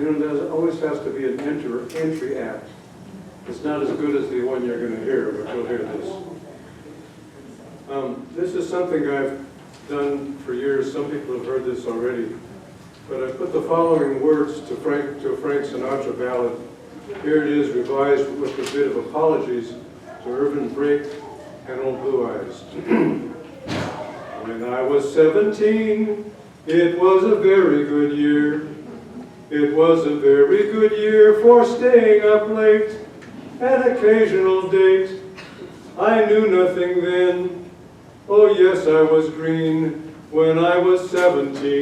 You know, there always has to be an entry act. It's not as good as the one you're going to hear, but you'll hear this. This is something I've done for years. Some people have heard this already. But I put the following words to a Frank Sinatra ballad. Here it is, revised with a bit of apologies to Irvin Brake and Old Blue Eyes. When I was 17, it was a very good year. It was a very good year for staying up late, an occasional date. I knew nothing then. Oh yes, I was green when I was 17.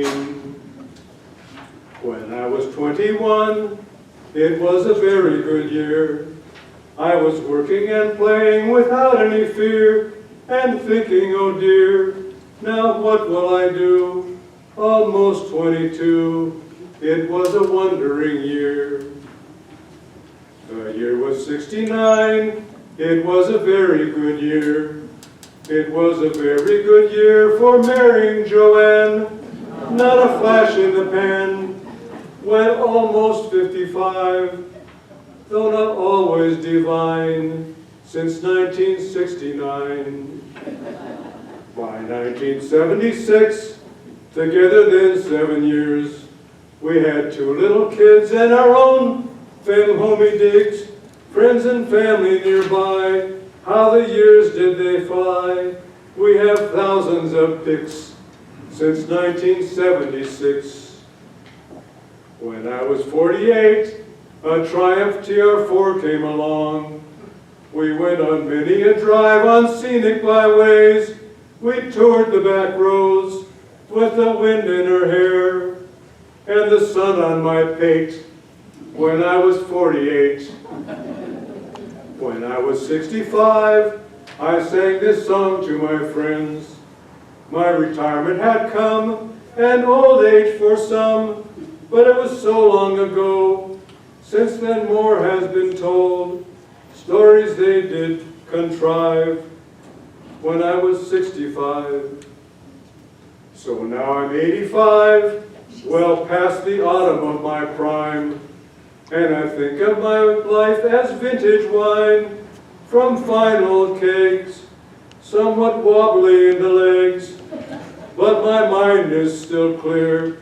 When I was 21, it was a very good year. I was working and playing without any fear, and thinking, oh dear, now what will I do? Almost 22, it was a wondering year. The year was 69, it was a very good year. It was a very good year for marrying Joanne, not a flash in the pan. When almost 55, though not always divine, since 1969. By 1976, together then 7 years, we had 2 little kids and our own homey digs, friends and family nearby. How the years did they fly. We have thousands of pics since 1976. When I was 48, a Triumph TR4 came along. We went on many a drive on scenic byways. We toured the back roads with the wind in her hair and the sun on my pate when I was 48. When I was 65, I sang this song to my friends. My retirement had come, and old age for some, but it was so long ago. Since then more has been told, stories they did contrive when I was 65. So now I'm 85, well past the autumn of my prime, and I think of my life as vintage wine from fine old kegs, somewhat wobbly in the legs, but my mind is still clear.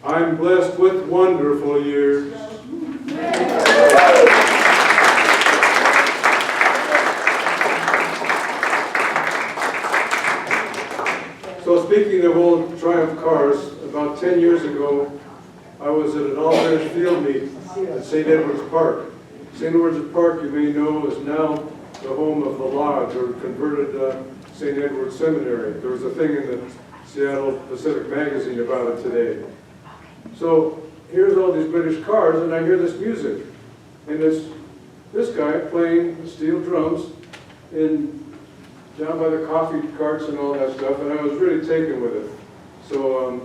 I'm blessed with wonderful years. So speaking of old Triumph cars, about 10 years ago, I was at an all-British field meet at St. Edward's Park. St. Edward's Park, you may know, is now the home of the Lodge, or converted St. Edward's Seminary. There was a thing in the Seattle Pacific Magazine about it today. So here's all these British cars, and I hear this music. And it's this guy playing steel drums down by the coffee carts and all that stuff, and I was really taken with it. So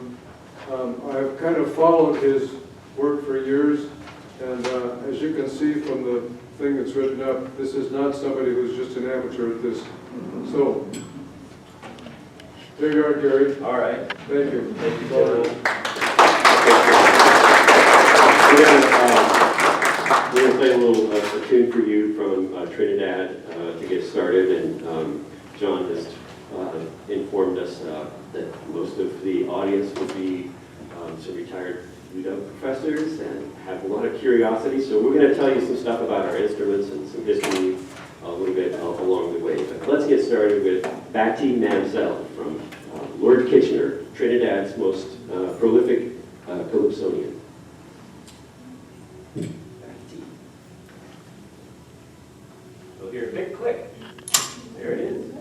I've kind of followed his work for years, and as you can see from the thing that's written up, this is not somebody who's just an amateur at this. So, there you are, Gary. All right. Thank you. Thank you, John. We're going to play a little a tune for you from Trinidad to get started, and John has informed us that most of the audience will be some retired UW professors and have a lot of curiosity, so we're going to tell you some stuff about our instruments and some history a little bit along the way. But let's get started with Bati Mamselle from Lord Kitchener, Trinidad's most prolific calypsonian. We'll hear a big click. There it is.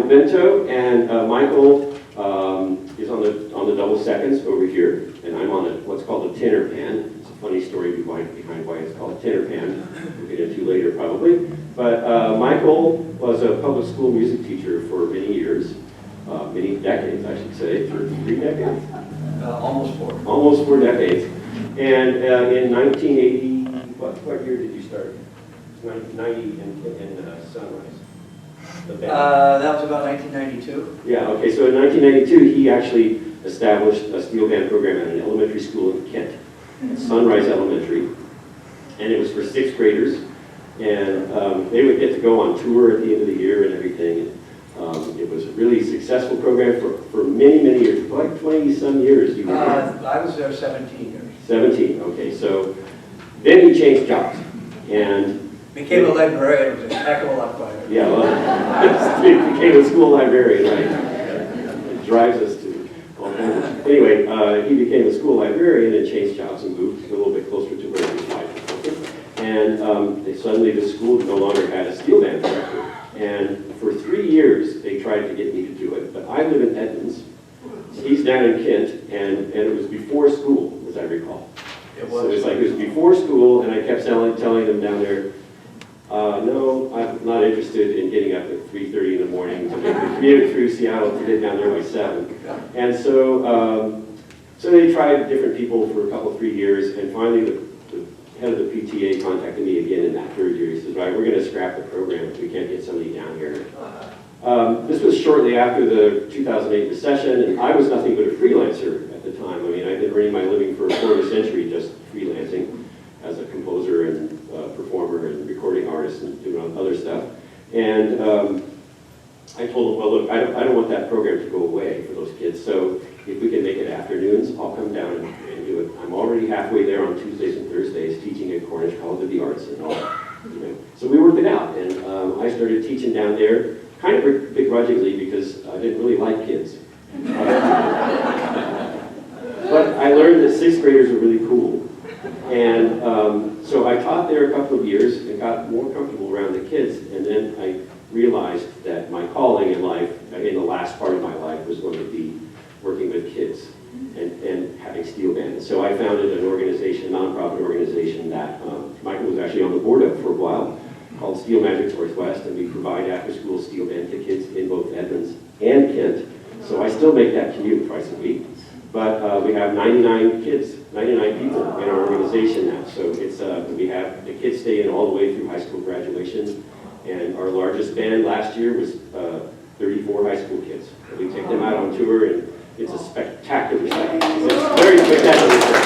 Bento, and Michael is on the double seconds over here, and I'm on what's called a tenor pan. It's a funny story behind why it's called a tenor pan. We'll get into later probably. But Michael was a public school music teacher for many years, many decades, I should say, for 3 decades. Almost 4. Almost 4 decades. And in 1980, what year did you start? 1990 in Sunrise. That was about 1992. Yeah, okay, so in 1992, he actually established a steel band program at an elementary school in Kent, Sunrise Elementary, and it was for 6th graders, and they would get to go on tour at the end of the year and everything. It was a really successful program for many, many years, like 20-some years. You were I was there 17 years. 17, okay, so then he changed jobs, and became a librarian. It was a heck of a lot quieter. yeah, well, he became a school librarian, right? It drives us to all kinds of... Anyway, he became a school librarian and changed jobs and moved a little bit closer to where his wife was working. And suddenly the school no longer had a steel band director. And for 3 years, they tried to get me to do it. But I live in Edmonds. He's down in Kent, and it was before school, as I recall. It was. So it's like it was before school, and I kept telling them down there, no, I'm not interested in getting up at 3:30 in the morning to make the commute through Seattle to get down there by 7. And so, so they tried different people for a couple, 3 years, and finally the head of the PTA contacted me again in that 3rd year. He says, right, we're going to scrap the program if we can't get somebody down here. This was shortly after the 2008 recession, and I was nothing but a freelancer at the time. I mean, I'd been earning my living for a quarter century just freelancing as a composer and performer and recording artist and doing other stuff. And I told him, well, look, I don't want that program to go away for those kids, so if we can make it afternoons, I'll come down and do it. I'm already halfway there on Tuesdays and Thursdays teaching at Cornish College of the Arts and all. You know. So we worked it out, and I started teaching down there, kind of begrudgingly because I didn't really like kids. But I learned that 6th graders are really cool. And so I taught there a couple of years and got more comfortable around the kids. And then I realized that my calling in life, in the last part of my life, was going to be working with kids and having steel bands. So I founded an organization, a nonprofit organization that Michael was actually on the board of for a while, called Steel Magic Northwest, and we provide after-school steel band to kids in both Edmonds and Kent. So I still make that commute twice a week. But we have 99 kids, 99 people in our organization now. So it's we have the kids stay in all the way through high school graduation. And our largest band last year was 34 high school kids. And we take them out on tour, and it's a spectacular sight. It's a very spectacular sight.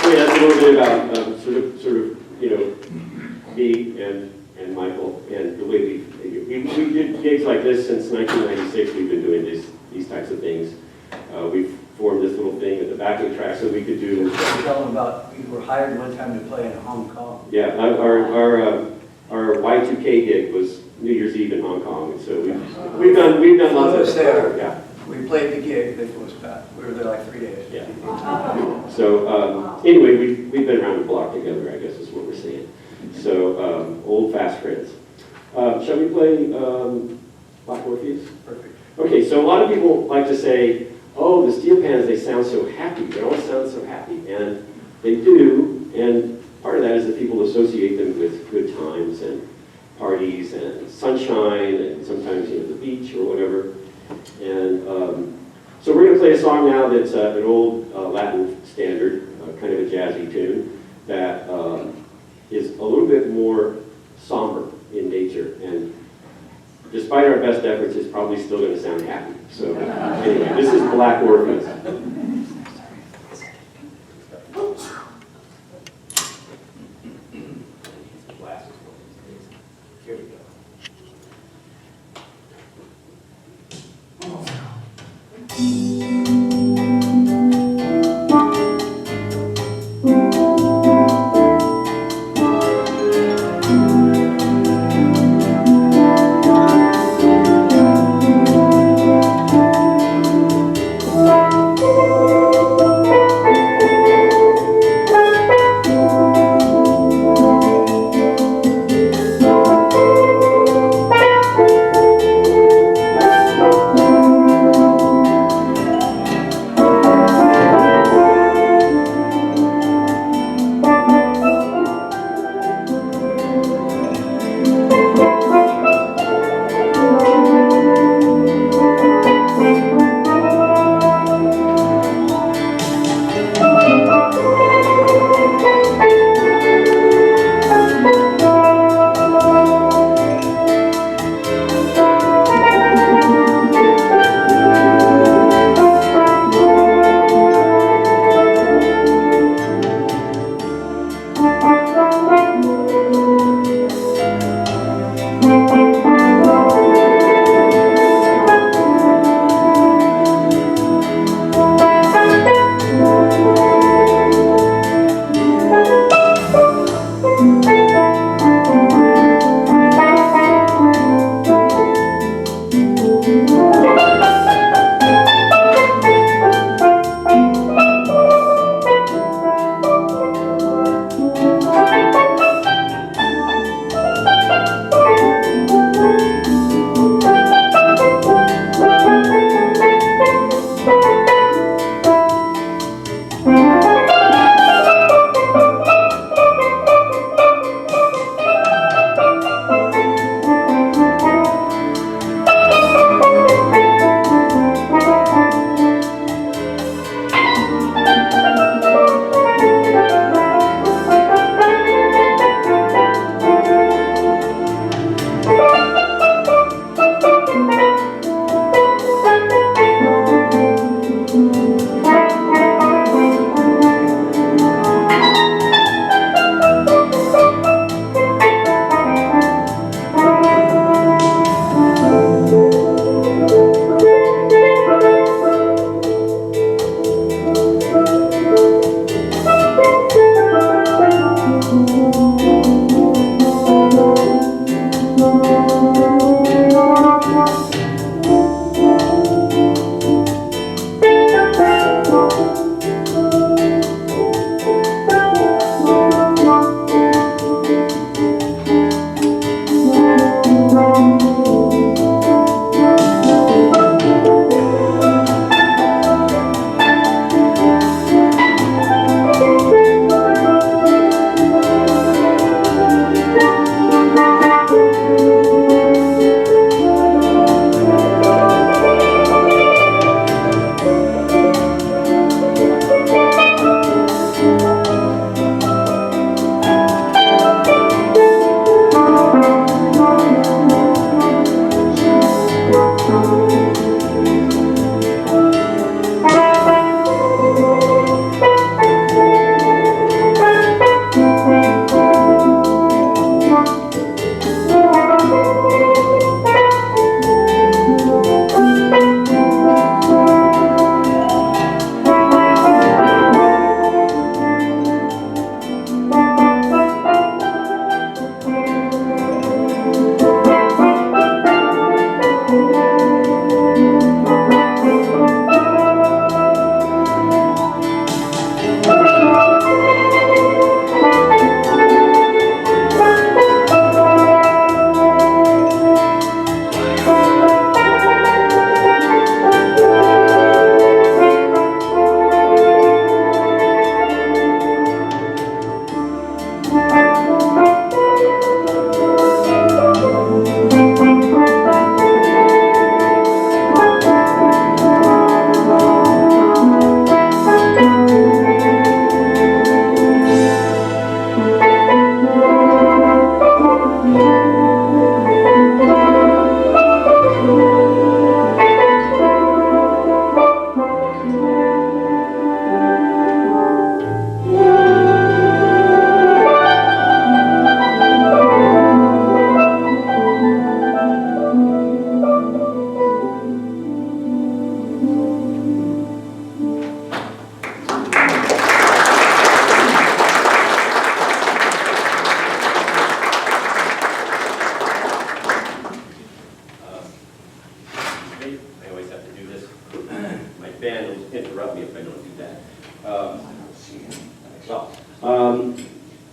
So yeah, that's a little bit about sort of me and Michael and the way we did gigs like this since 1996. We've been doing these types of things. We've formed this little thing at the backing track so we could do. Tell them about, we were hired one time to play in Hong Kong. Yeah, our Y2K gig was New Year's Eve in Hong Kong, so we've done lots of. I was there. Yeah. We played the gig, they flew us back. We were there like 3 days. Yeah. So anyway, we've been around the block together, I guess is what we're saying. So old fast friends. Shall we play Black Orpheus? Perfect. Okay, so a lot of people like to say, oh, the steel pans, they sound so happy. They always sound so happy. And they do. And part of that is that people associate them with good times and parties and sunshine and sometimes, the beach or whatever. And so we're going to play a song now that's an old Latin standard, kind of a jazzy tune, that is a little bit more somber in nature. And despite our best efforts, it's probably still going to sound happy. So anyway, this is Black Orpheus. Here we go.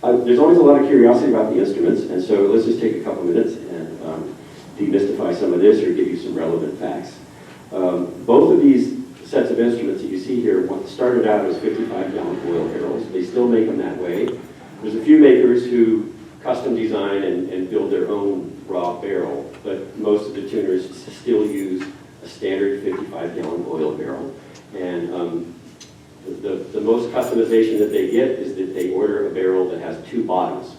there's always a lot of curiosity about the instruments, and so let's just take a couple minutes and demystify some of this or give you some relevant facts. Both of these sets of instruments that you see here started out as 55-gallon oil barrels. They still make them that way. There's a few makers who custom design and build their own raw barrel, but most of the tuners still use a standard 55-gallon oil barrel. And the most customization that they get is that they order a barrel that has two bottoms,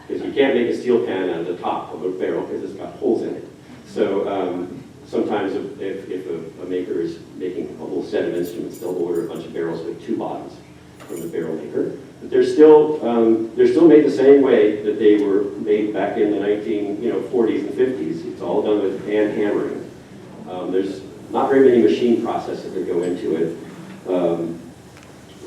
because you can't make a steel pan out of the top of a barrel because it's got holes in it. So sometimes if a maker is making a whole set of instruments, they'll order a bunch of barrels with two bottoms from the barrel maker. But they're still made the same way that they were made back in the 1940s and 50s. It's all done with hand hammering. There's not very many machine processes that go into it.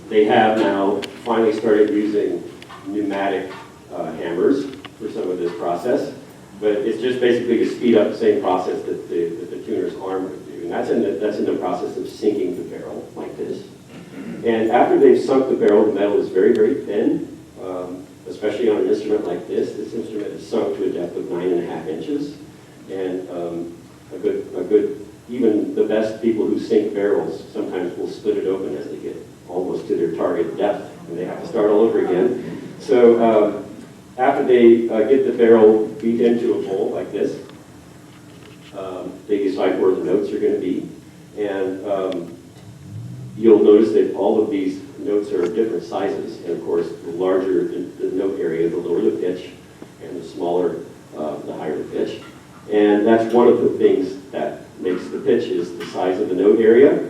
They have now finally started using pneumatic hammers for some of this process, but it's just basically to speed up the same process that the tuner's arm would do. And that's in the process of sinking the barrel like this. And after they've sunk the barrel, the metal is very, very thin, especially on an instrument like this. This instrument is sunk to a depth of 9.5 inches. And even the best people who sink barrels sometimes will split it open as they get almost to their target depth, and they have to start all over again. So after they get the barrel beat into a bowl like this, they decide where the notes are going to be. And you'll notice that all of these notes are of different sizes. And of course, the larger the note area, the lower the pitch, and the smaller, the higher the pitch. And that's one of the things that makes the pitch is the size of the note area.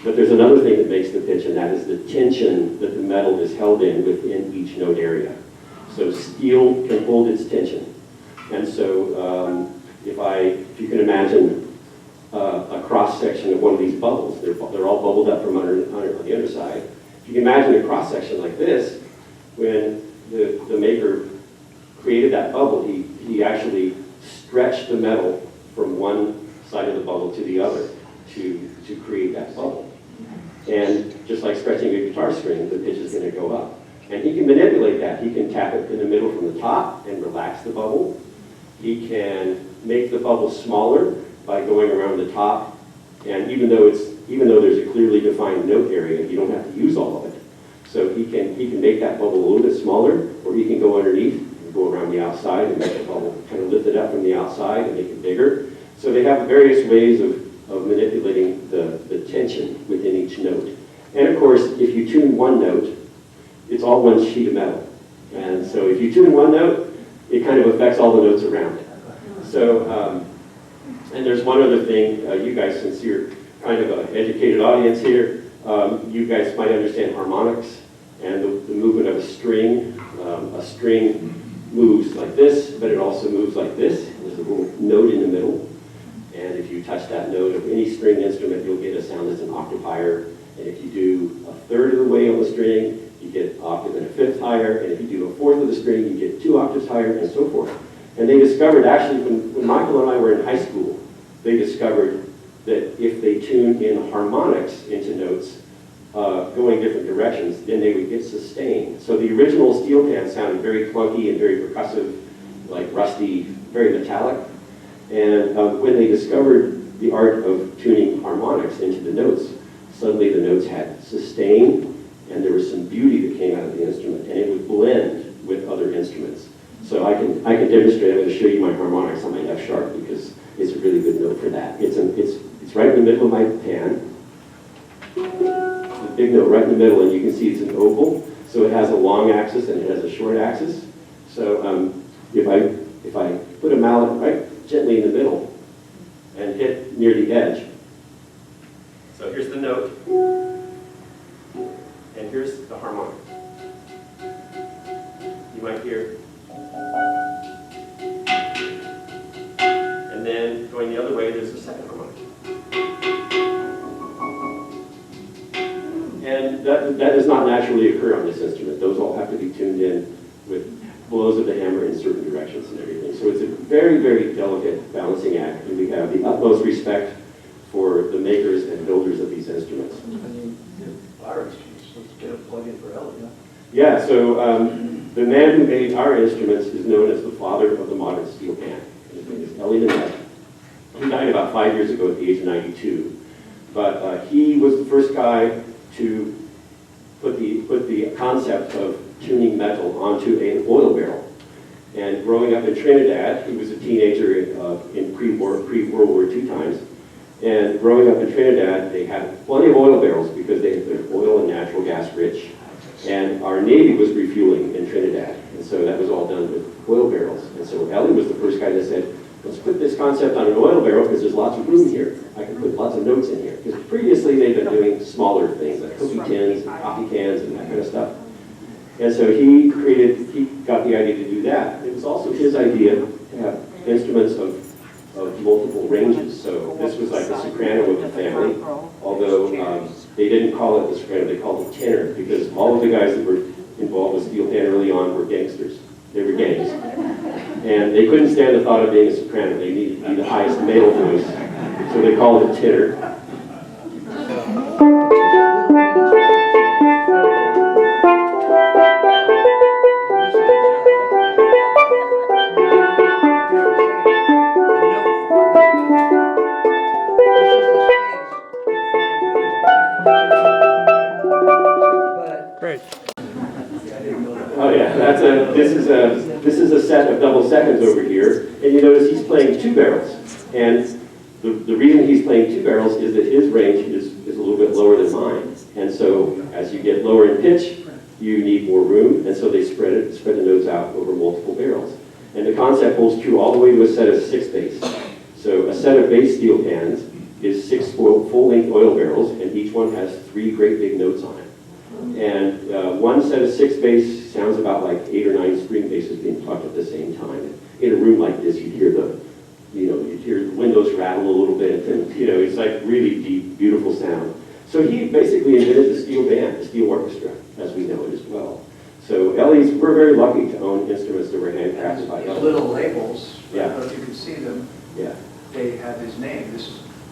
But there's another thing that makes the pitch, and that is the tension that the metal is held in within each note area. So steel can hold its tension. And so if you can imagine a cross-section of one of these bubbles, they're all bubbled up from on the underside. If you can imagine a cross-section like this, when the maker created that bubble, he actually stretched the metal from one side of the bubble to the other to create that bubble. And just like stretching a guitar string, the pitch is going to go up. And he can manipulate that. He can tap it in the middle from the top and relax the bubble. He can make the bubble smaller by going around the top. And even though there's a clearly defined note area, you don't have to use all of it. So he can make that bubble a little bit smaller, or he can go underneath and go around the outside and make the bubble kind of lift it up from the outside and make it bigger. So they have various ways of manipulating the tension within each note. And of course, if you tune one note, it's all one sheet of metal. And so if you tune one note, it kind of affects all the notes around it. So, and there's one other thing, you guys, since you're kind of an educated audience here, you guys might understand harmonics and the movement of a string. A string moves like this, but it also moves like this. There's a little note in the middle. And if you touch that note of any string instrument, you'll get a sound that's an octave higher. And if you do a third of the way on the string, you get an octave and a fifth higher. And if you do a fourth of the string, you get 2 octaves higher, and so forth. And they discovered, actually, when Michael and I were in high school, they discovered that if they tuned in harmonics into notes, going different directions, then they would get sustained. So the original steel pan sounded very clunky and very percussive, like rusty, very metallic. And when they discovered the art of tuning harmonics into the notes, suddenly the notes had sustain, and there was some beauty that came out of the instrument, and it would blend with other instruments. So I can demonstrate. I'm going to show you my harmonics on my F sharp because it's a really good note for that. It's right in the middle of my pan. The big note right in the middle, and you can see it's an oval. So it has a long axis and it has a short axis. So if I put a mallet right gently in the middle and hit near the edge. So here's the note, and here's the harmonic. You might hear. And then going the other way, there's a second harmonic. And that does not naturally occur on this instrument. Those all have to be tuned in with blows of the hammer in certain directions and everything. So it's a very, very delicate balancing act, and we have the utmost respect for the makers and builders of these instruments. Fire exchange, let's get a plug-in for Elliot. Yeah, so The man who made our instruments is known as the father of the modern steel pan. His name is Ellie Manette. He died about 5 years ago at the age of 92. But he was the first guy to put the concept of tuning metal onto an oil barrel. And growing up in Trinidad, he was a teenager in pre-World War II times. And growing up in Trinidad, they had plenty of oil barrels because they're oil and natural gas rich. And our Navy was refueling in Trinidad. And so that was all done with oil barrels. And so Ellie was the first guy that said, let's put this concept on an oil barrel because there's lots of room here. I can put lots of notes in here. Because previously they've been doing smaller things like cookie tins and coffee cans and that kind of stuff. And so he got the idea to do that. It was also his idea to have instruments of multiple ranges. So this was like the soprano of the family, although they didn't call it the soprano, they called it tenor, because all of the guys that were involved with steel pan early on were gangsters. They were gangs. And they couldn't stand the thought of being a soprano. They needed to be the highest male voice. So they called it tenor. Great. Oh yeah, this is a set of double seconds over here, and you notice he's playing two barrels. And the reason he's playing two barrels is that his range is a little bit lower than mine. And so as you get lower in pitch, you need more room, and so they spread the notes out over multiple barrels. And the concept holds true all the way to a set of 6 bass. So a set of bass steel pans is 6 full-length oil barrels, and each one has 3 great big notes on it. And one set of 6 bass sounds about like 8 or 9 string basses being plucked at the same time. In a room like this, you'd hear the windows rattle a little bit, and it's like really deep, beautiful sound. So he basically invented the steel band, the steel orchestra, as we know it as well. So we're very lucky to own instruments that were handcrafted by These Ellie. little labels, I Yeah. don't know if you can see them, Yeah. they have his name.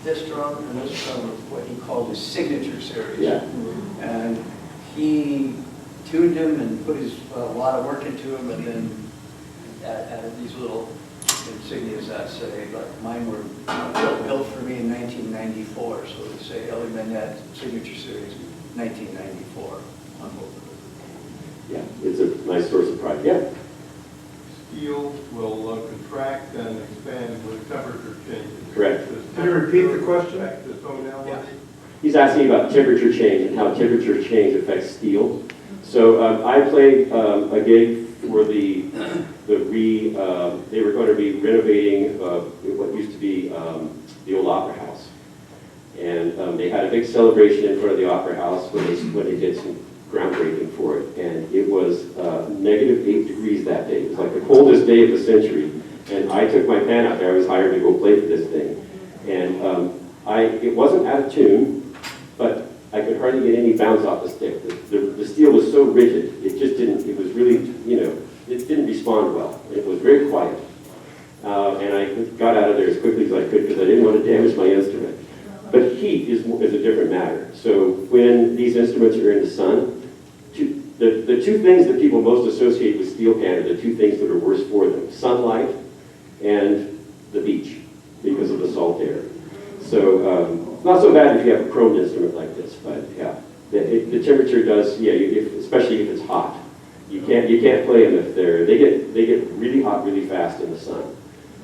This drum and this drum are what he called his signature series. Yeah. And he tuned him and put a lot of work into him, and then added these little insignias that say, like mine were built for me in 1994, so they say Ellie Manette Signature Series 1994 on both of them. Yeah, it's a nice source of pride. Yeah. Steel will contract and expand with temperature changes. Correct. Can you repeat the question? Affect the tonality? Yeah. He's asking about temperature change and how temperature change affects steel. So I played a gig for they were going to be renovating what used to be the old Opera House. And they had a big celebration in front of the Opera House when they did some groundbreaking for it. And it was -8 degrees that day. It was like the coldest day of the century. And I took my pan out there. I was hired to go play for this thing. And it wasn't out of tune, but I could hardly get any bounce off the stick. The steel was so rigid, it just didn't, it was really, it didn't respond well. It was very quiet. And I got out of there as quickly as I could because I didn't want to damage my instrument. But heat is a different matter. So when these instruments are in the sun, the two things that people most associate with steel pan are the two things that are worse for them: sunlight and the beach, because of the salt air. So it's not so bad if you have a chrome instrument like this, but yeah, the temperature does, especially if it's hot. You can't play them if they get really hot really fast in the sun.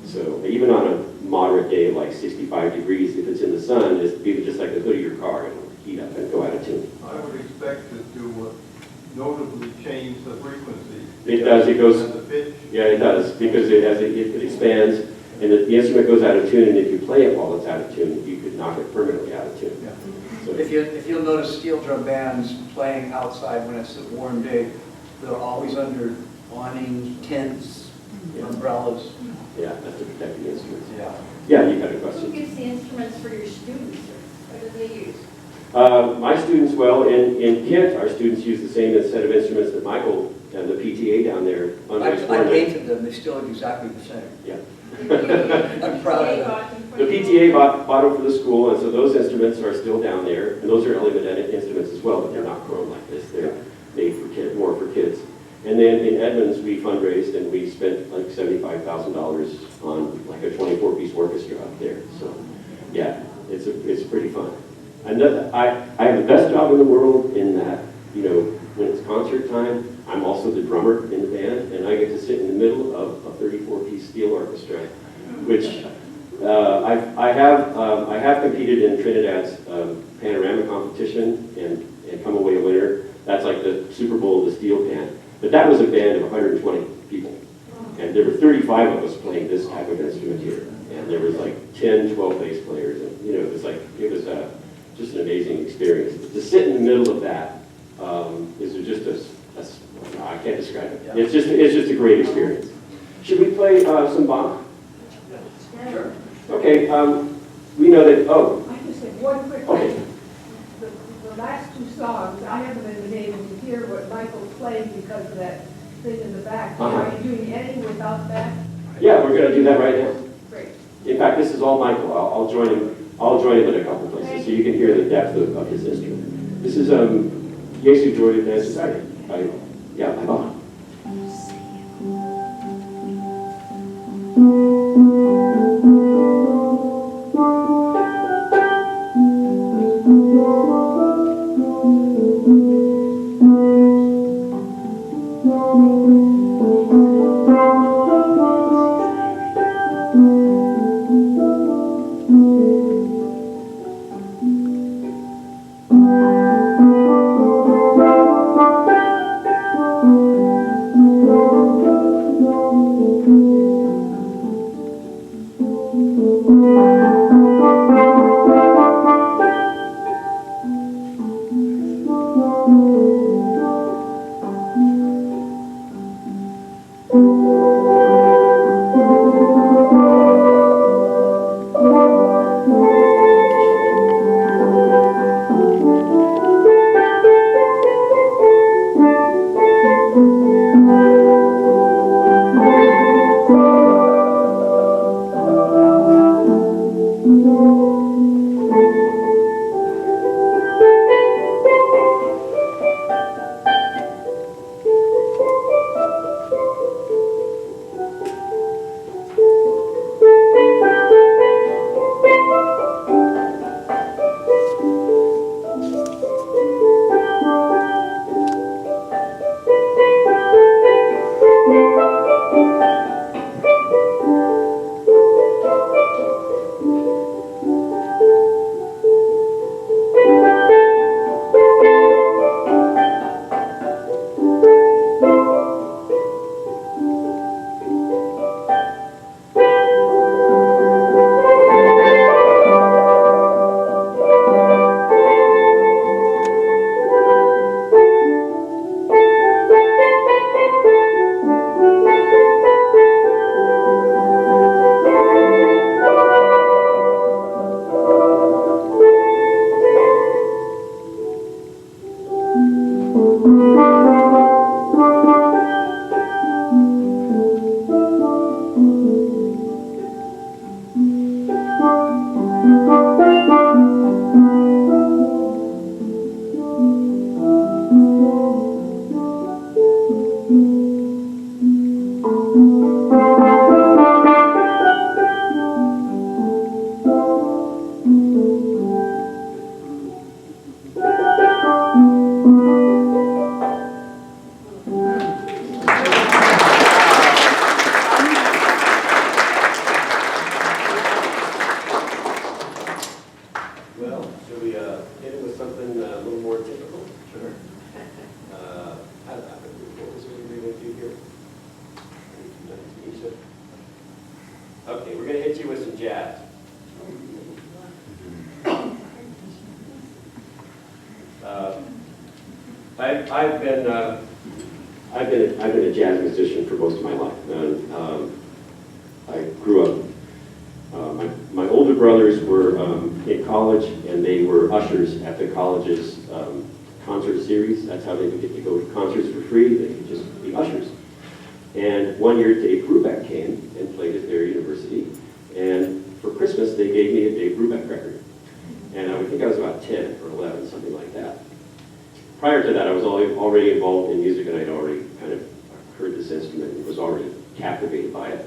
So even on a moderate day of like 65 degrees, if it's in the sun, it's just like the hood of your car, it'll heat up and go out of tune. I would expect it to notably change the frequency. It does. It goes. And the pitch. Yeah, it does, because it expands and the instrument goes out of tune. And if you play it while it's out of tune, you could knock it permanently out of tune. Yeah. So, If you'll notice steel drum bands playing outside when it's a warm day, they're always under awnings, tents, umbrellas. yeah, that's to protect the instruments. Yeah. Yeah, you had a Who question. gives the instruments for your students, or what do they use? My students, in Kent, our students use the same set of instruments that Michael and the PTA down there. I painted them, they still look exactly the same. Yeah. I'm proud of them. The PTA bought them for the school, and so those instruments are still down there, and those are Ellie Manette instruments as well, but they're not chrome like this. They're made for more for kids. And And then in Edmonds, we fundraised and we spent like $75,000 on like a 24-piece orchestra up there. So yeah, it's pretty fun. I have the best job in the world in that, you know, when it's concert time, I'm also the drummer in the band, and I get to sit in the middle of a 34-piece steel orchestra, which I have competed in Trinidad's panorama competition and come away a winner. That's like the Super Bowl of the steel pan. But that was a band of 120 people. And there were 35 of us playing this type of instrument here. And there was like 10, 12 bass players. And, you know, it was just an amazing experience. To sit in the middle of that is just I can't describe it. It's just a great experience. Should we play some Bach? Sure. Okay, we know that, oh, I just have one quick okay. question. The last two songs, I haven't been able to hear what Michael's playing because of that thing in the back. Are you doing any without that? Yeah, we're going to do that right now. Great. In fact, this is all Michael. I'll join him. I'll join him in a couple places so you can hear the depth of his instrument. This is Jesu Joy by Bach. Okay, we're going to hit you with some jazz. I've been a jazz musician for most of my life. And, I grew up. My older brothers were in college, and they were ushers at the college's concert series. That's how they would get to go to concerts for free. They could just be ushers. And one year, Dave Brubeck came and played at their university. And for Christmas, they gave me a Dave Brubeck record. And I think I was about 10 or 11, something like that. Prior to that, I was already involved in music, and I'd already kind of heard this instrument and was already captivated by it.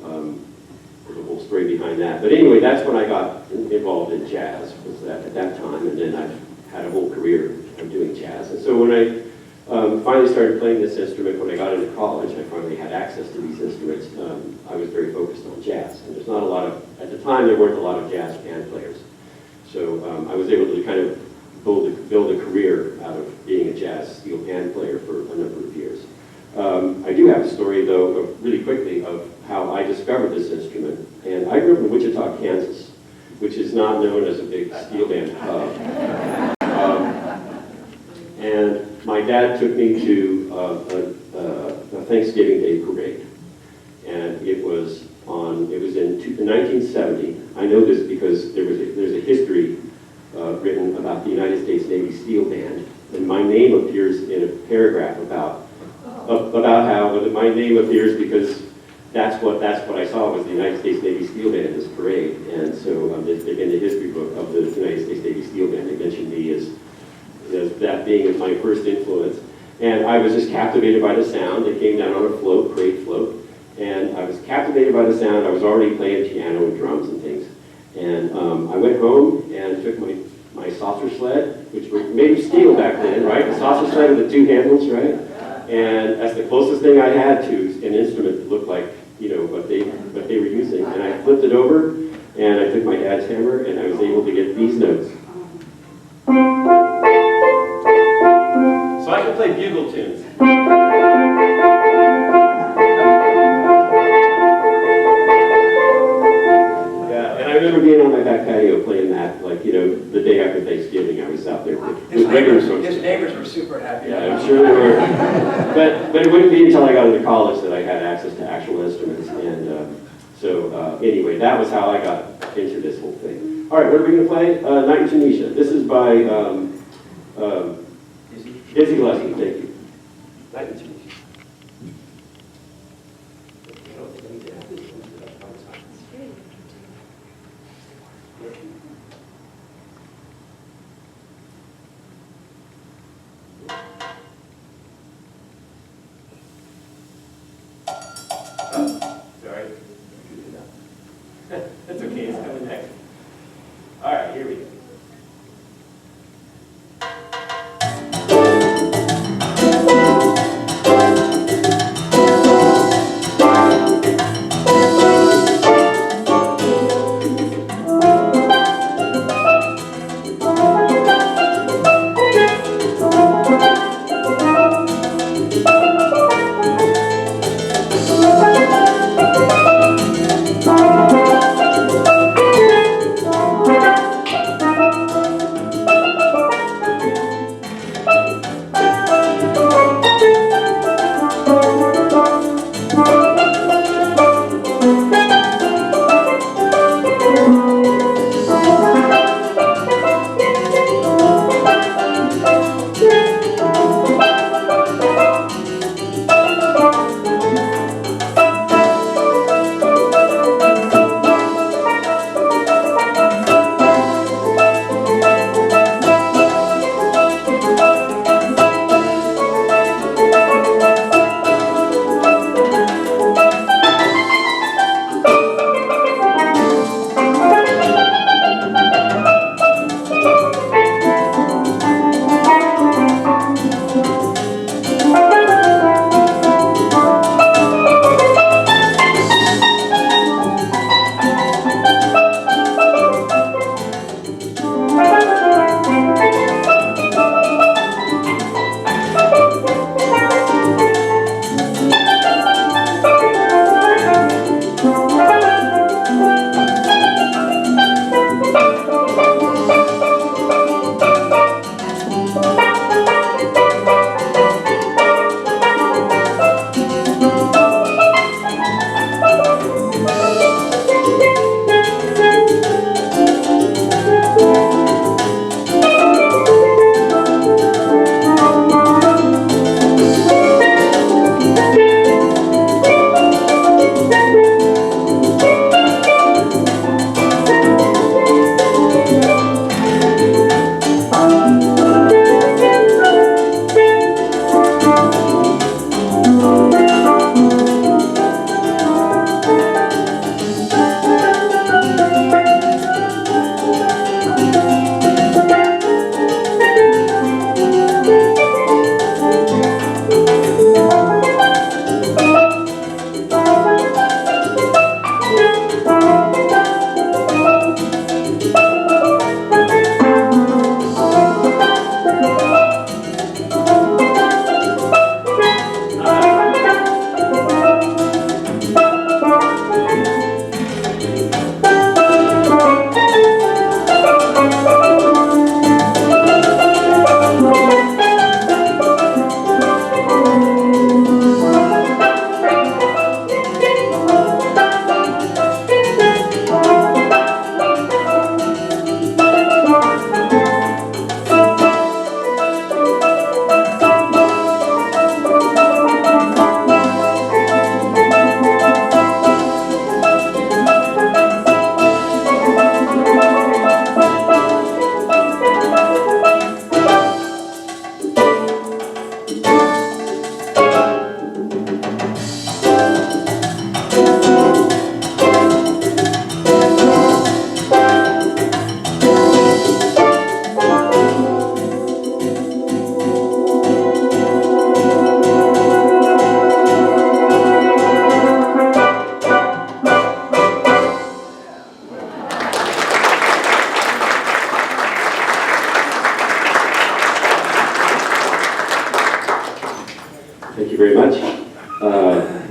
There's a whole story behind that. But anyway, that's when I got involved in jazz, was that at that time, and then I've had a whole career of doing jazz. And so when I finally started playing this instrument, when I got into college, I finally had access to these instruments. I was very focused on jazz. And there's not a lot of, at the time, there weren't a lot of jazz band players. So I was able to kind of build a career out of being a jazz steel band player for a number of years. I do have a story, though, really quickly, of how I discovered this instrument. And I grew up in Wichita, Kansas, which is not known as a big steel band pub. And my dad took me to a Thanksgiving Day parade. And it was in 1970. I know this because there's a history written about the United States Navy Steel Band. And my name appears in a paragraph about how my name appears because that's what I saw was the United States Navy Steel Band at this parade. And so in the history book of the United States Navy Steel Band, they mentioned me as that being my first influence. And I was just captivated by the sound. They came down on a float, parade float, and I was captivated by the sound. I was already playing piano and drums and things. And I went home and took my saucer sled, which were made of steel back then, right? The saucer sled with the two handles, right? And that's the closest thing I had to an instrument that looked like, what they were using. And I flipped it over, and I took my dad's hammer, and I was able to get these notes. So I can play bugle tunes. Yeah, and I remember being on my back patio playing that, the day after Thanksgiving. I was out there with His regulars from. neighbors were super happy. Yeah, I'm sure they were. But it wouldn't be until I got into college that I had access to actual instruments. And anyway, that was how I got into this whole thing. All right, what are we going to play? Night in Tunisia. This is by Dizzy Gillespie. Thank you. Night in Tunisia. Sorry. That's okay, it's coming next. All right, here we go.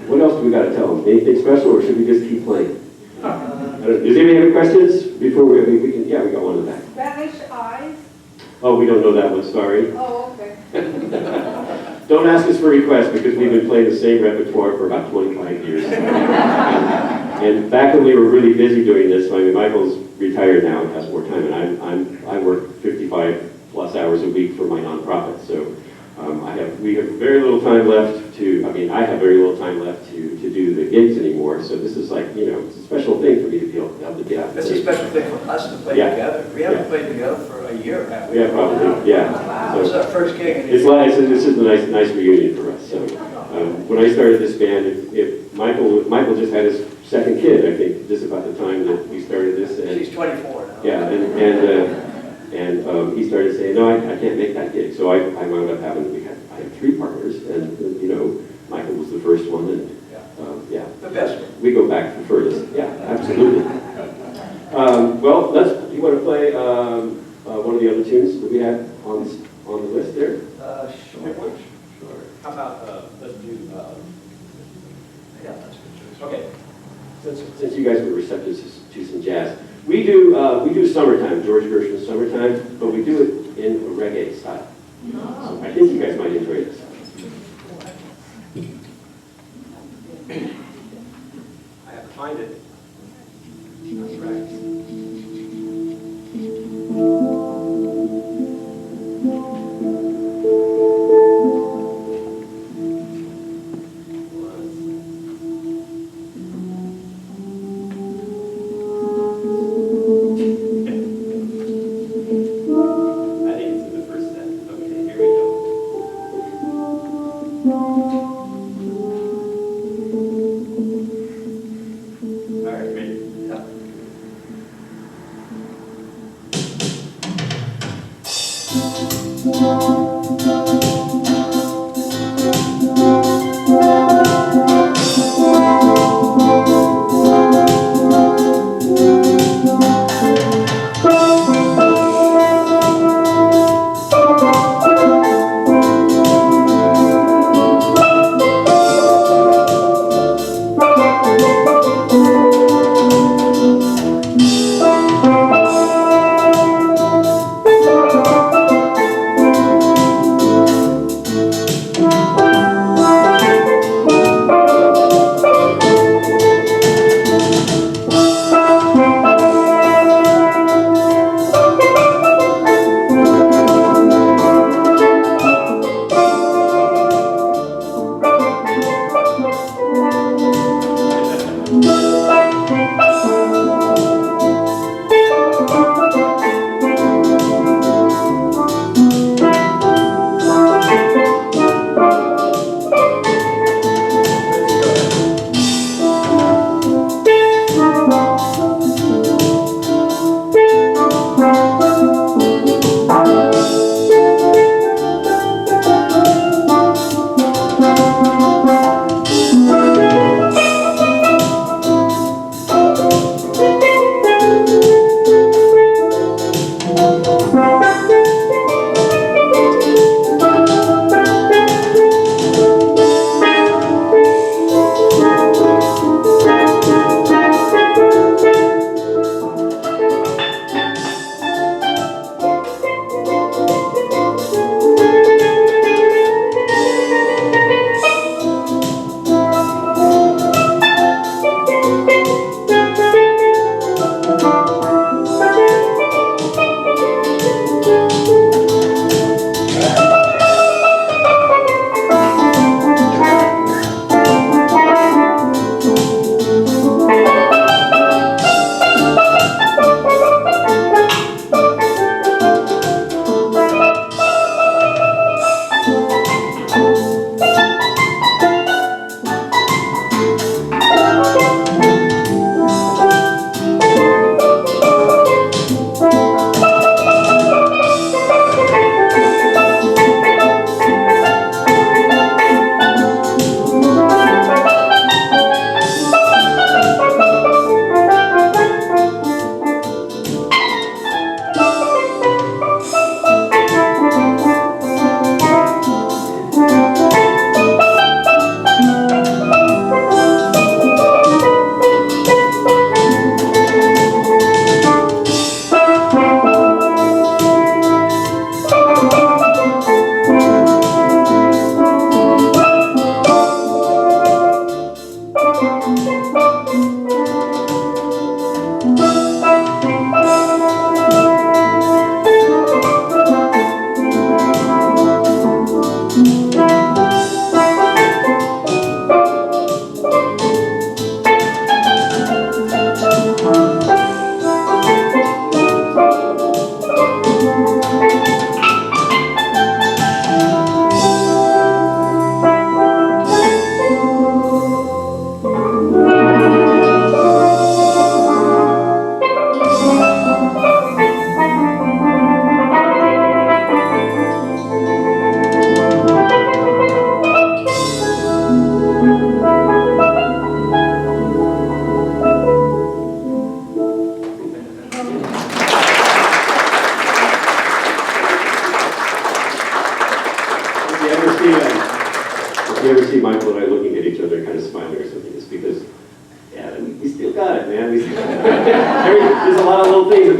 What else do we got to tell them? Anything special, or should we just keep playing? Does anybody have any questions before we can? Yeah, we got one in the back. Spanish eyes? Oh, we don't know that one. Sorry. Oh, okay. Don't ask us for requests because we've been playing the same repertoire for about 25 years. And back when we were really busy doing this, I mean, Michael's retired now and has more time, and I work 55 plus hours a week for my nonprofit. So we have very little time left to. I mean, I have very little time left to do the gigs anymore. So this is like, you know, it's a special thing for me to be able to get out. It's a special thing for us to play Yeah. together. We haven't Yeah. played together for a year, have we? Yeah, probably. Yeah. This is So our first gig. and it's like this is a nice reunion for us. So when I started this band, if Michael just had his second kid, I think, just about the time that we started this. And She's 24 now. yeah, and he started saying, no, I can't make that gig. So I wound up having, I had 3 partners, and, you know, Michael was the first one, and, yeah. The best one. We go back the furthest, yeah, absolutely. Well, you want to play one of the other tunes that we had on the list there? Sure. How about, let's do, Yeah, that's a good choice. okay, since you guys were receptive to some jazz, we do Summertime, George Gershwin's Summertime, but we do it in a reggae style. So I think you guys might enjoy this. I have to find it. That's right. I think it's in the first set. Okay, here we go. All it or something, it's because, yeah, we still got it, man. There's a lot of little things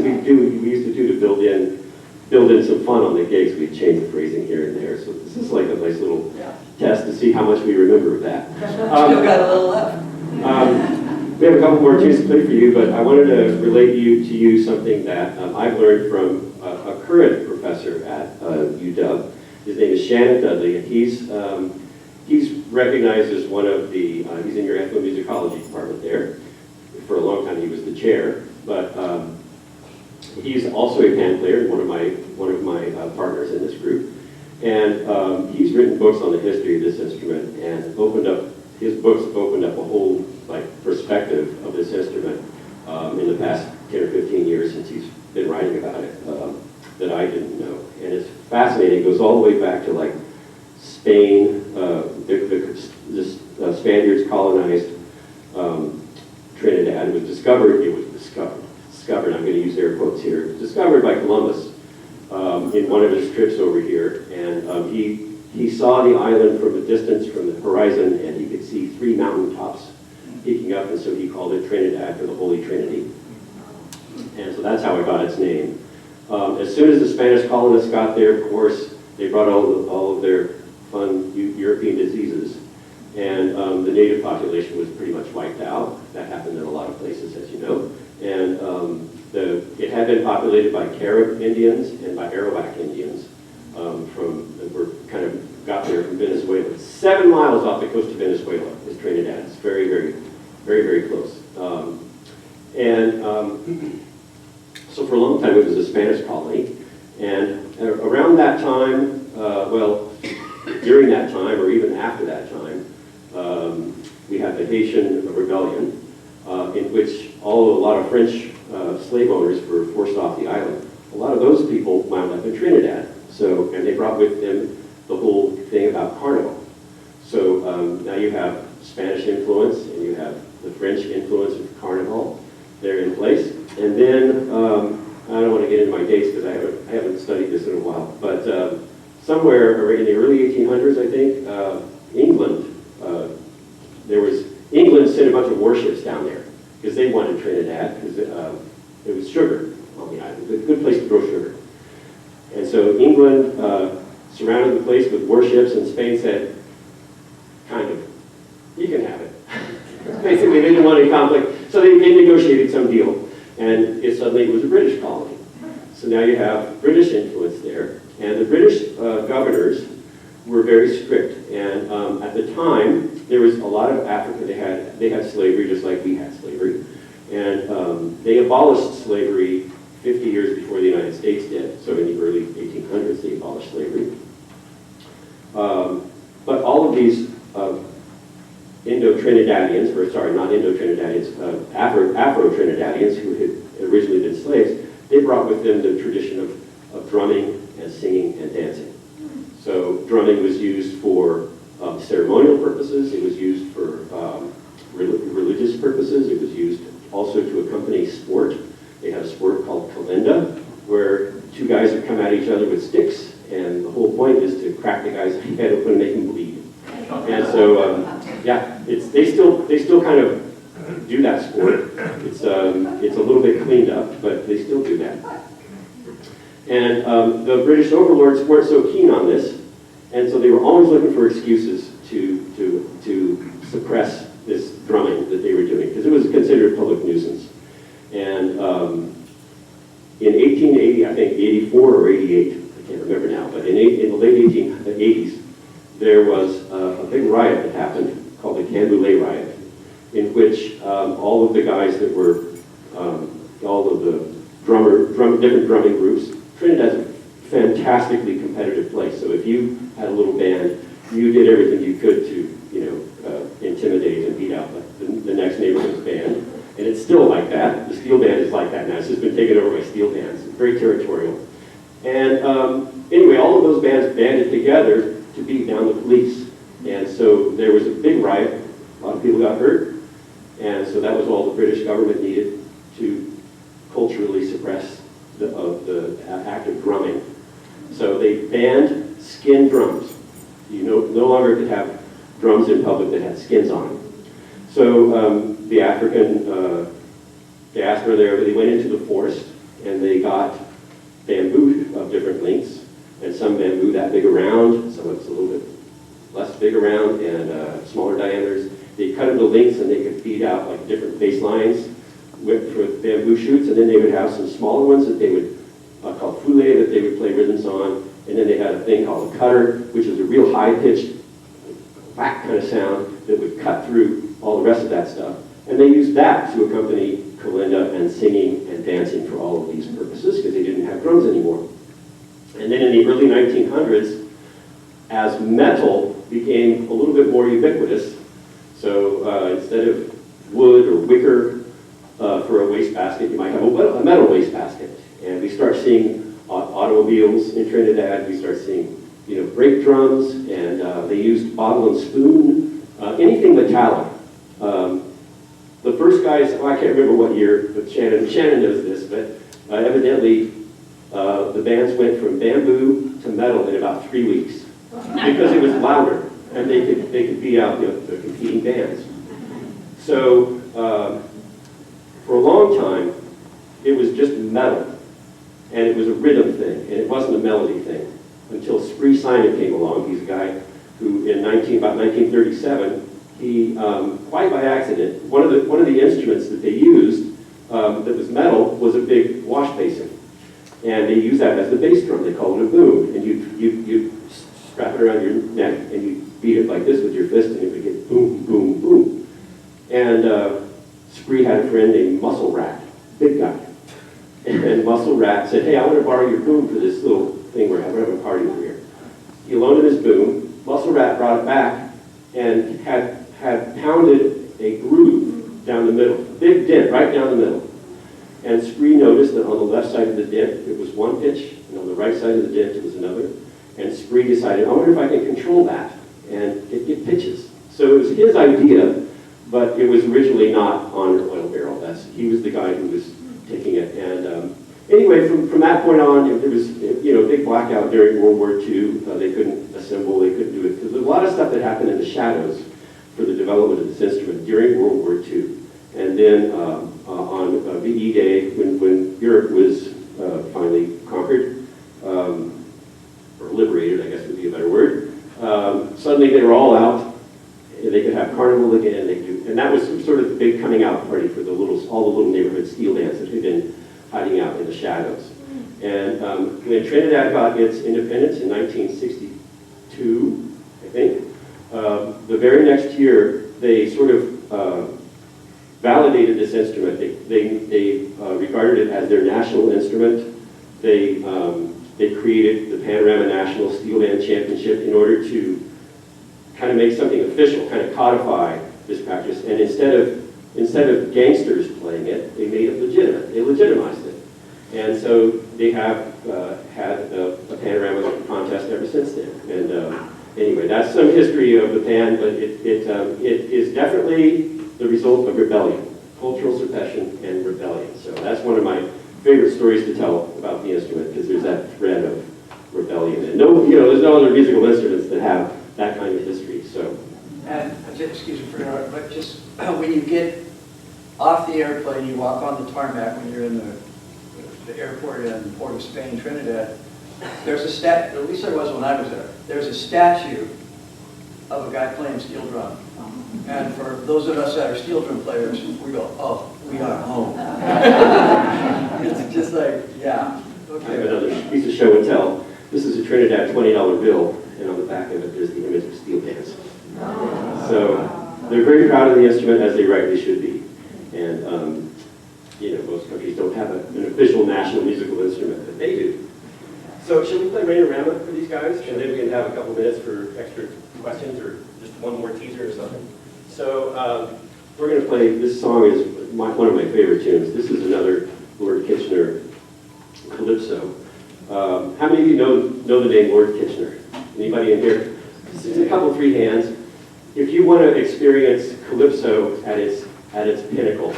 we used to do to build in some fun on the gigs. We change the phrasing here and there. So this is like a nice little test to see how much we remember of that. Still got a little left. We have a couple more tunes to play for you, but I wanted to relate to you something that I've learned from a current professor at UW. His name is Shannon Dudley, and he's recognized as one of the, he's in your ethnomusicology department there. For a long time he was the chair, but he's also a pan player, one of my partners in this group. And he's written books on the history of this instrument, and his books have opened up a whole perspective of this instrument in the past 10 or 15 years since he's been writing about it that I didn't know. And it's fascinating. It goes all the way back to Spain. The Spaniards colonized Trinidad. It was discovered, I'm going to use air quotes here, discovered by Columbus in one of his trips over here. And he saw the island from a distance from the horizon, and he could see 3 mountain tops peeking up, and so he called it Trinidad for the Holy Trinity. And so that's how it got its name. As soon as the Spanish colonists got there, of course, they brought all of their fun European diseases, and the native population was pretty much wiped out. That happened in a lot of places, as you know. And it had been populated by Carib Indians and by Arawak Indians got there from Venezuela. 7 miles off the coast of Venezuela is Trinidad. It's very, very, very, very close. So for a long time it was a Spanish colony. And around that time, during that time or even after that time, we had the Haitian Rebellion, in which a lot of French slave owners were forced off the island. A lot of those people wound up in Trinidad. And they brought with them the whole thing about Carnival. So now you have Spanish influence and you have the French influence of Carnival. They're in place. And then, I don't want to get into my dates because I haven't studied this in a while, but somewhere in the early 1800s, I think, England sent a bunch of warships down there because they wanted Trinidad because it was sugar on the island, a good place to grow sugar. And so England surrounded the place with warships, and Spain said, you can have it. Basically, they didn't want any conflict, so they negotiated some deal, and suddenly it was a British colony. So now you have British influence there, and the British governors were very strict. And at the time, there was a lot of Africa. They had slavery just like we had slavery, and they abolished slavery 50 years before the United States did. So in the early 1800s, they abolished slavery. But all of these Indo-Trinidadians, or sorry, not Indo-Trinidadians, Afro-Trinidadians who had originally been slaves, they brought with them the tradition of drumming and singing and dancing. So drumming was used for ceremonial purposes. It was used for religious purposes. It was used also to accompany sport. They had a sport called kalinda, where 2 guys would come at each other with sticks, and the whole point is to crack the guy's head open and make him bleed. And so, they still kind of do that sport. It's a little bit cleaned up, but they still do that. And the British overlords weren't so keen on this, and so they were always looking for excuses to suppress this drumming that they were doing, because it was considered a public nuisance. And in 1880, I think 84 or 88, I can't remember now, but in the late 1880s, there was a big riot that happened called the PANDUO riot, in which all of the guys that were, all of the different drumming groups, Trinidad's a fantastically competitive place, so if you had a little band, you did everything you could to, intimidate and beat out the next neighborhood's band. And it's still like that. The steel band is like that now. It's just been taken over by steel bands. It's very territorial. And anyway, all of those bands banded together to beat down the police. And so there was a big riot. A lot of people got hurt. And so that was all the British government needed to culturally suppress the act of drumming. So they banned skin drums. You no longer could have drums in public that had skins on them. So the African diaspora there, they went into the forest and they got bamboo of different lengths, and some bamboo that big around, some of it's a little bit less big around and smaller diameters. They cut them to lengths and they could feed out like different bass lines with bamboo shoots, and then they would have some smaller ones that they would call fule that they would play rhythms on, and then they had a thing called a cutter, which is a real high-pitched whack kind of sound that would cut through all the rest of that stuff. And they used that to accompany kalinda and singing and dancing for all of these purposes because they didn't have drums anymore. And then in the early 1900s, as metal became a little bit more ubiquitous, so instead of wood or wicker for a wastebasket, you might have a metal wastebasket. And we start seeing automobiles in Trinidad. We start seeing, brake drums, and they used bottle and spoon, anything metallic. The first guys, I can't remember what year, but Shannon knows this, but evidently the bands went from bamboo to metal in about 3 weeks because it was louder and they could beat out the competing bands. So for a long time, it was just metal, and it was a rhythm thing, and it wasn't a melody thing until Spree Simon came along. He's a guy who, about 1937, he quite by accident, one of the instruments that they used that was metal was a big wash basin, and they used that as the bass drum. They called it a boom, and you strap it around your neck and you beat it like this with your fist, and it would get boom, boom, boom. And Spree had a friend named Muscle Rat, big guy, and Muscle Rat said, "Hey, I want to borrow your boom for this little thing we're having a party over here." He loaned him his boom. Muscle Rat brought it back and had pounded a groove down the middle, big dent right down the middle. And Spree noticed that on the left side of the dent, it was one pitch, and on the right side of the dent, it was another. And Spree decided, I wonder if I can control that and get pitches. So it was his idea, but it was originally not on an oil barrel. He was the guy who was taking it. And anyway, from that point on, there was a big blackout during World War II. They couldn't assemble, they couldn't do it. Because there's a lot of stuff that happened in the shadows for the development of this instrument during World War II. And then on VE Day, when Europe was finally conquered, or liberated, I guess would be a better word, suddenly they were all out. They could have carnival again, and that was sort of the big coming out party for all the little neighborhood steel bands that had been hiding out in the shadows. And when Trinidad got its independence in 1962, I think, the very next year, they sort of validated this instrument. They regarded it as their national instrument. They created the Panorama National Steel Band Championship in order to kind of make something official, kind of codify this practice. And instead of gangsters playing it, they made it legitimate. They legitimized it. And so they have had a panorama contest ever since then. And anyway, that's some history of the pan, but it is definitely the result of rebellion, cultural suppression and rebellion. So that's one of my favorite stories to tell about the instrument, because there's that thread of rebellion. And there's no other musical instruments that have that kind of history. So, and excuse me for interrupting, but just when you get off the airplane, you walk on the tarmac when you're in the airport in Port of Spain, Trinidad. There's a statue, at least there was when I was there. There's a statue of a guy playing steel drum. And for those of us that are steel drum players, we go, oh, we are home. It's just like, yeah. Okay. I have another piece of show and tell. This is a Trinidad $20 bill, and on the back of it, there's the image of steel bands. So they're very proud of the instrument, as they rightly should be. And most countries don't have an official national musical instrument, but they do. So should we play Rain-O-Rama for these guys? And then we can have a couple minutes for extra questions or just one more teaser or something. So we're going to play, this song is one of my favorite tunes. This is another Lord Kitchener calypso. How many of you know the name Lord Kitchener? Anybody in here? Just a couple, 3 hands. If you want to experience calypso at its pinnacle,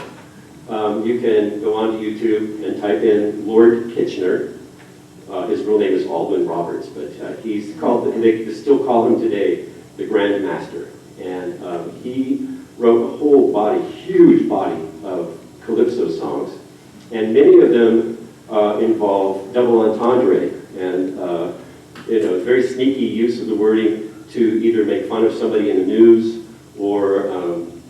you can go onto YouTube and type in Lord Kitchener. His real name is Aldwin Roberts, but he's called, they still call him today the Grand Master. And he wrote a whole body, huge body of calypso songs. And many of them involve double entendre and very sneaky use of the wording to either make fun of somebody in the news or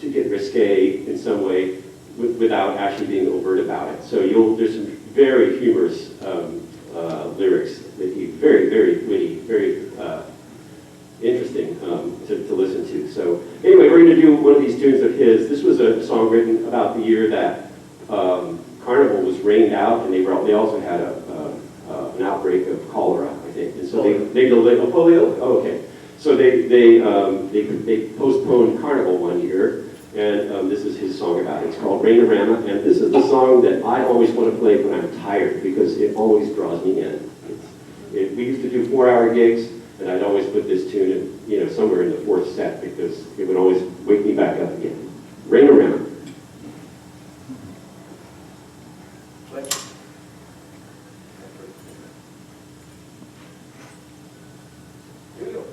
to get risque in some way without actually being overt about it. So there's some very humorous lyrics that he very, very witty, very interesting to listen to. So anyway, we're going to do one of these tunes of his. This was a song written about the year that Carnival was rained out, and they also had an outbreak of cholera, I think. And so they delayed polio. Oh, okay. So they postponed Carnival one year, and this is his song about it. It's called Rain-a-Rama, and this is the song that I always want to play when I'm tired because it always draws me in. We used to do 4-hour gigs, and I'd always put this tune in, somewhere in the 4th set because it would always wake me back up again. Rain-a-Rama. Here we go.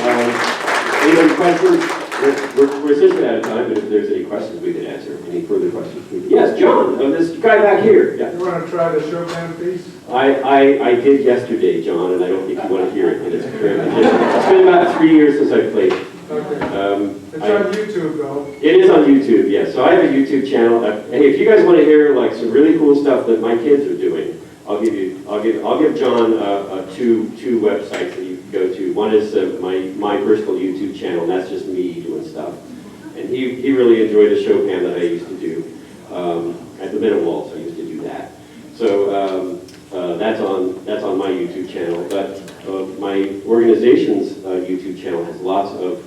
Any other questions? We're essentially out of time, but if there's any questions we can answer, any further questions? Yes, John, this guy back here. Yeah. You want to try the Chopin piece? I did yesterday, John, and I don't think you want to hear it, but it's been about 3 years since I played. Okay. It's on YouTube though. It is on YouTube, yes. So I have a YouTube channel. Hey, if you guys want to hear like some really cool stuff that my kids are doing, I'll give John two websites that you can go to. One is my personal YouTube channel, and that's just me doing stuff. And he really enjoyed the Chopin that I used to do at the Bento Waltz. I used to do that. So that's on my YouTube channel. But my organization's YouTube channel has lots of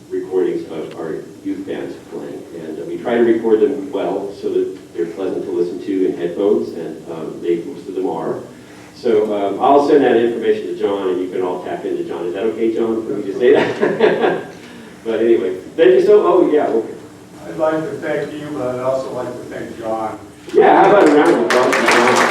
recordings of our youth bands playing, and we try to record them well so that they're pleasant to listen to in headphones, and most of them are. So I'll send that information to John, and you can all tap into John. Is that okay, John, for me to say that? But anyway, thank you so. Oh yeah. Okay. I'd like to thank you, but I'd also like to thank John. Yeah. How about a round of applause for John?